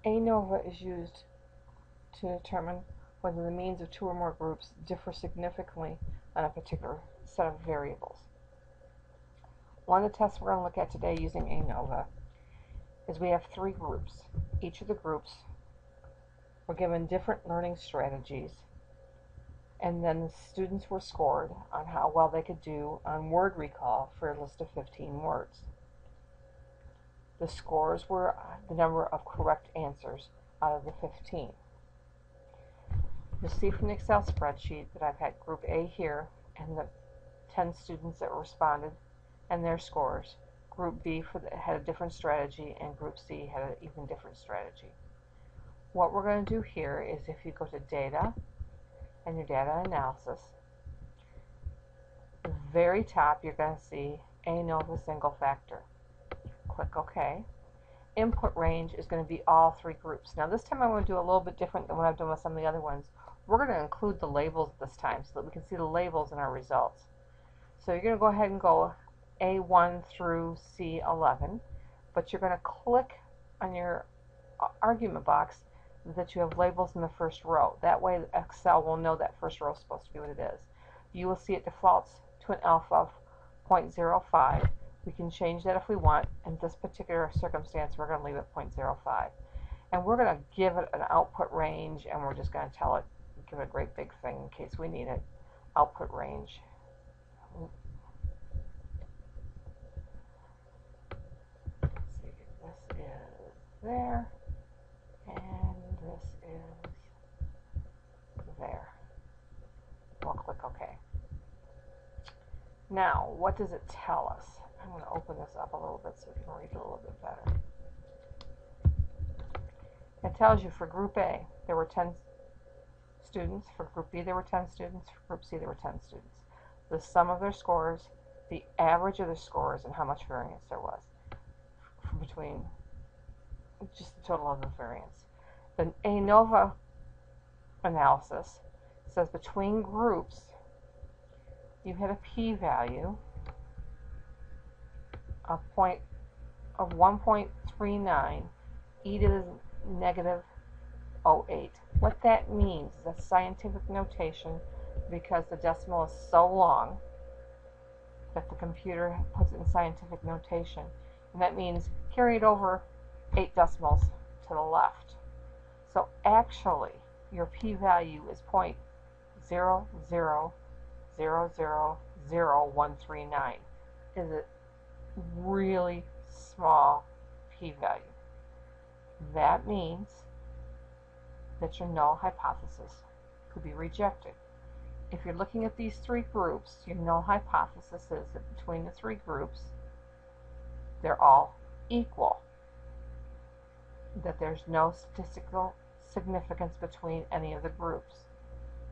ANOVA is used to determine whether the means of two or more groups differ significantly on a particular set of variables. One of the tests we're going to look at today using ANOVA is we have three groups. Each of the groups were given different learning strategies, and then the students were scored on how well they could do on word recall for a list of 15 words. The scores were the number of correct answers out of the 15. You'll see from the Excel spreadsheet that I've had Group A here and the 10 students that responded and their scores. Group B had a different strategy, and Group C had an even different strategy. What we're going to do here is, if you go to Data and your Data Analysis, at the very top you're going to see ANOVA Single Factor. Click OK. Input range is going to be all three groups. Now this time I'm going to do a little bit different than what I've done with some of the other ones. We're going to include the labels this time so that we can see the labels in our results. So you're going to go ahead and go A1 through C11, but you're going to click on your argument box that you have labels in the first row. That way Excel will know that first row is supposed to be what it is. You will see it defaults to an alpha of 0.05. We can change that if we want. In this particular circumstance, we're going to leave it 0.05. And we're going to give it an output range, and we're just going to tell it, give it a great big thing in case we need it. Output range. Let's see, this is there, and this is there. We'll click OK. Now, what does it tell us? I'm going to open this up a little bit so we can read it a little bit better. It tells you for Group A, there were 10 students. For Group B, there were 10 students. For Group C, there were 10 students. The sum of their scores, the average of their scores, and how much variance there was between just the total of the variance. The ANOVA analysis says between groups, you had a p-value of 1.39 e to the negative 0.08. What that means is that's scientific notation because the decimal is so long that the computer puts it in scientific notation. And that means carry it over 8 decimals to the left. So actually, your p-value is 0.0000139. Is a really small p-value. That means that your null hypothesis could be rejected. If you're looking at these three groups, your null hypothesis is that between the three groups, they're all equal. That there's no statistical significance between any of the groups.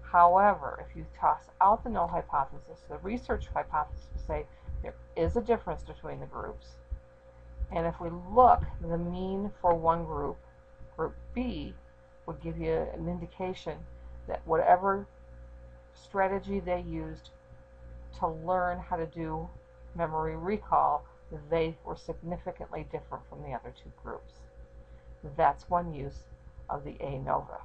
However, if you toss out the null hypothesis, the research hypothesis will say there is a difference between the groups. And if we look, the mean for one group, Group B, would give you an indication that whatever strategy they used to learn how to do memory recall, they were significantly different from the other two groups. That's one use of the ANOVA.